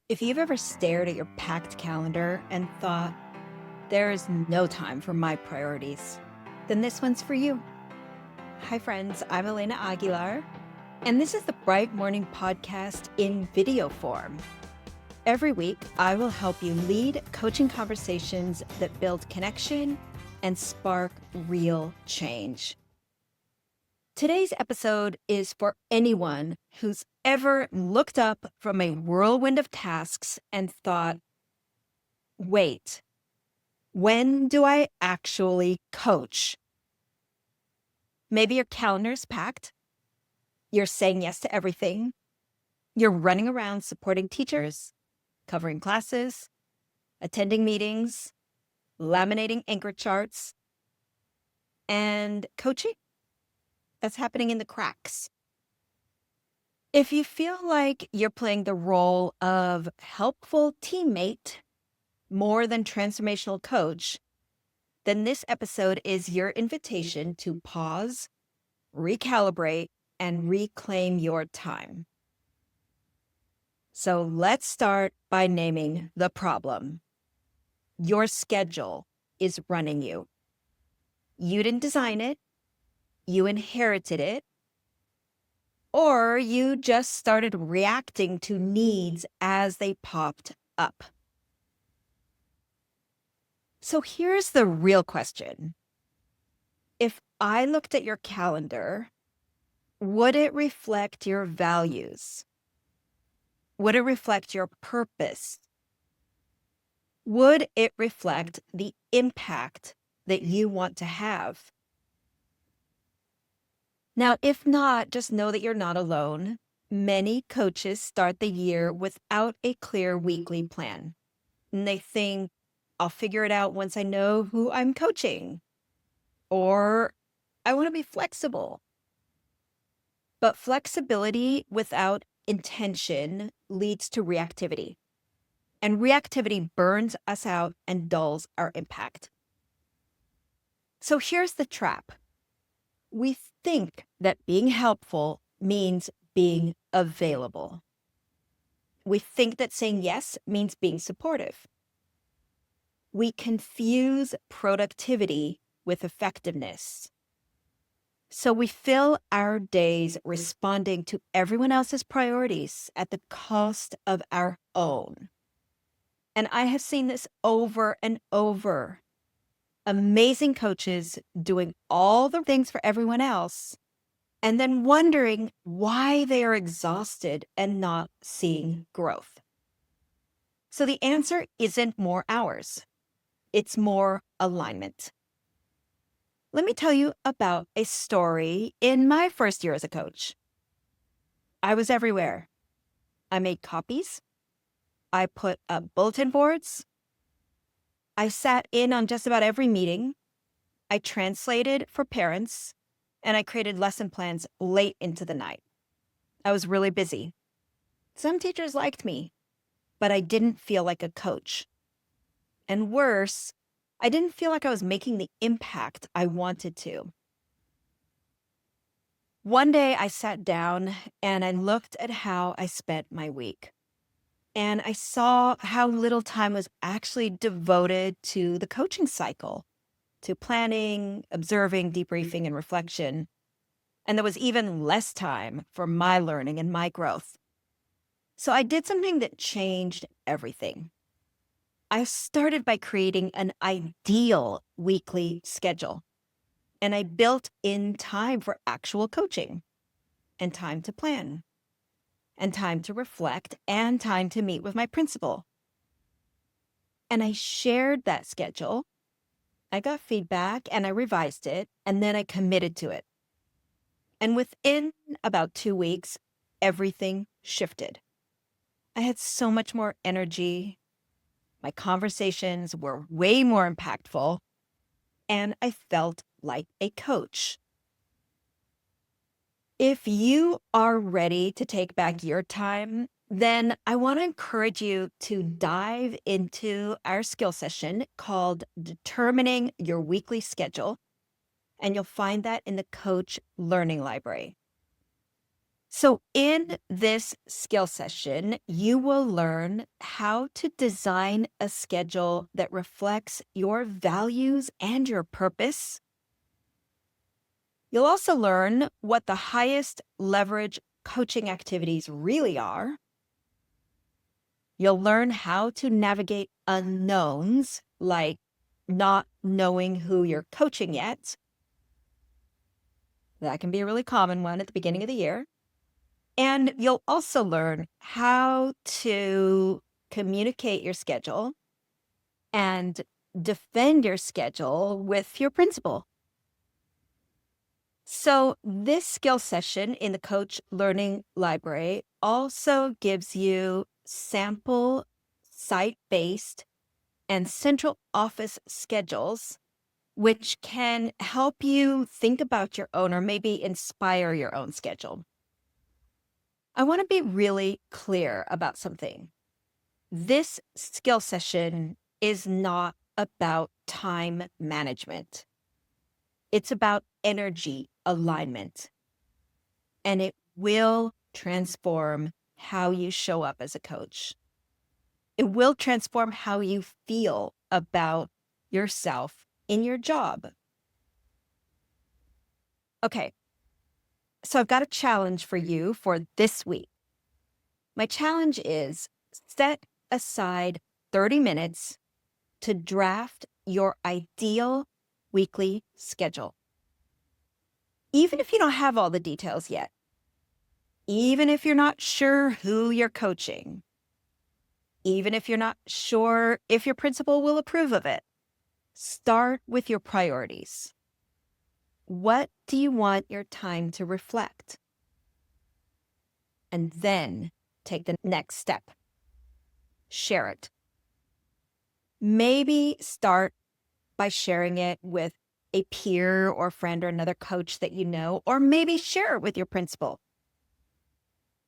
If you've ever stared at your packed calendar and thought, there is no time for my priorities, then this one's for you. Hi, friends. I'm Elena Aguilar, and this is the Bright Morning Podcast in video form. Every week, I will help you lead coaching conversations that build connection and spark real change. Today's episode is for anyone who's ever looked up from a whirlwind of tasks and thought, wait, when do I actually coach? Maybe your calendar's packed. You're saying yes to everything. You're running around supporting teachers, covering classes, attending meetings, laminating anchor charts, and coaching. That's happening in the cracks. If you feel like you're playing the role of helpful teammate more than transformational coach, then this episode is your invitation to pause, recalibrate, and reclaim your time. So let's start by naming the problem. Your schedule is running you. You didn't design it, you inherited it, or you just started reacting to needs as they popped up. So here's the real question. If I looked at your calendar, would it reflect your values? Would it reflect your purpose? Would it reflect the impact that you want to have? Now, if not, just know that you're not alone. Many coaches start the year without a clear weekly plan. And they think, I'll figure it out once I know who I'm coaching. Or I want to be flexible. But flexibility without intention leads to reactivity. And reactivity burns us out and dulls our impact. So here's the trap. We think that being helpful means being available. We think that saying yes means being supportive. We confuse productivity with effectiveness. So we fill our days responding to everyone else's priorities at the cost of our own. And I have seen this over and over. Amazing coaches doing all the things for everyone else, and then wondering why they are exhausted and not seeing growth. So the answer isn't more hours. It's more alignment. Let me tell you about a story in my first year as a coach. I was everywhere. I made copies. I put up bulletin boards. I sat in on just about every meeting. I translated for parents, and I created lesson plans late into the night. I was really busy. Some teachers liked me, but I didn't feel like a coach. And worse, I didn't feel like I was making the impact I wanted to. One day I sat down and I looked at how I spent my week. And I saw how little time was actually devoted to the coaching cycle, to planning, observing, debriefing, and reflection. And there was even less time for my learning and my growth. So I did something that changed everything. I started by creating an ideal weekly schedule. And I built in time for actual coaching, and time to plan, and time to reflect, and time to meet with my principal. And I shared that schedule. I got feedback and I revised it, and then I committed to it. And within about 2 weeks, everything shifted. I had so much more energy. My conversations were way more impactful, and I felt like a coach. If you are ready to take back your time, then I want to encourage you to dive into our skill session called Determining Your Weekly Schedule, and you'll find that in the Coach Learning Library. So in this skill session, you will learn how to design a schedule that reflects your values and your purpose. You'll also learn what the highest leverage coaching activities really are. You'll learn how to navigate unknowns, like not knowing who you're coaching yet. That can be a really common one at the beginning of the year. And you'll also learn how to communicate your schedule and defend your schedule with your principal. So this skill session in the Coach Learning Library also gives you sample site-based and central office schedules, which can help you think about your own or maybe inspire your own schedule. I want to be really clear about something. This skill session is not about time management. It's about energy alignment, and it will transform how you show up as a coach. It will transform how you feel about yourself in your job. Okay, so I've got a challenge for you for this week. My challenge is set aside 30 minutes to draft your ideal weekly schedule. Even if you don't have all the details yet, even if you're not sure who you're coaching, even if you're not sure if your principal will approve of it, start with your priorities. What do you want your time to reflect? And then take the next step. Share it. Maybe start by sharing it with a peer or friend or another coach that you know, or maybe share it with your principal.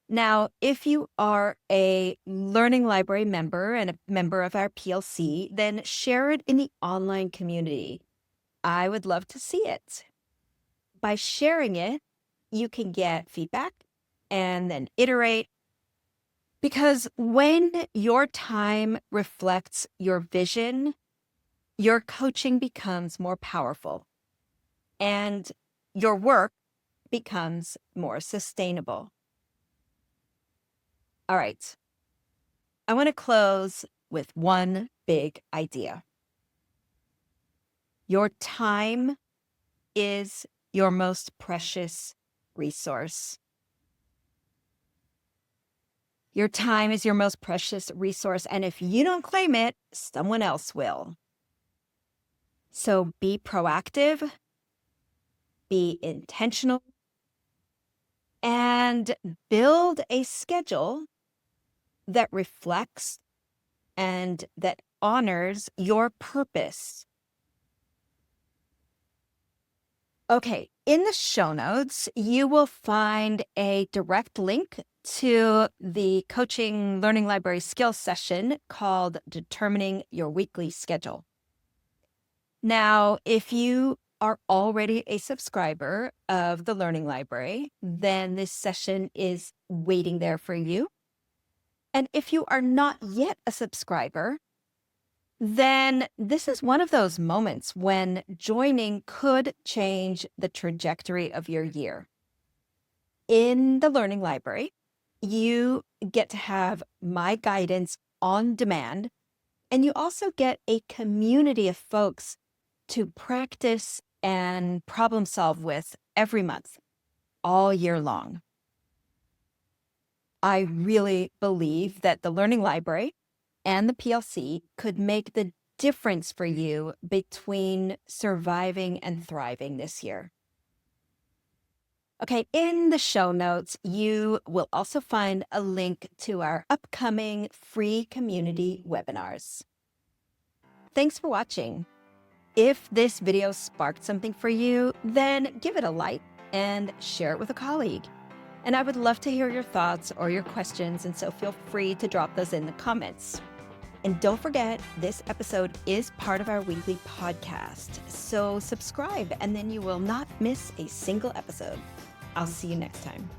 Now, if you are a Learning Library member and a member of our PLC, then share it in the online community. I would love to see it. By sharing it, you can get feedback and then iterate. Because when your time reflects your vision, your coaching becomes more powerful and your work becomes more sustainable. All right. I want to close with one big idea. Your time is your most precious resource. Your time is your most precious resource, and if you don't claim it, someone else will. So be proactive, be intentional, and build a schedule that reflects and that honors your purpose. Okay, in the show notes, you will find a direct link to the Coaching Learning Library skills session called Determining Your Weekly Schedule. Now, if you are already a subscriber of the Learning Library, then this session is waiting there for you. And if you are not yet a subscriber, then this is one of those moments when joining could change the trajectory of your year. In the Learning Library, you get to have my guidance on demand, and you also get a community of folks to practice and problem solve with every month, all year long. I really believe that the Learning Library and the PLC could make the difference for you between surviving and thriving this year. Okay, in the show notes, you will also find a link to our upcoming free community webinars. Thanks for watching. If this video sparked something for you, then give it a like and share it with a colleague. And I would love to hear your thoughts or your questions, and so feel free to drop those in the comments. And don't forget, this episode is part of our weekly podcast. So subscribe, and then you will not miss a single episode. I'll see you next time.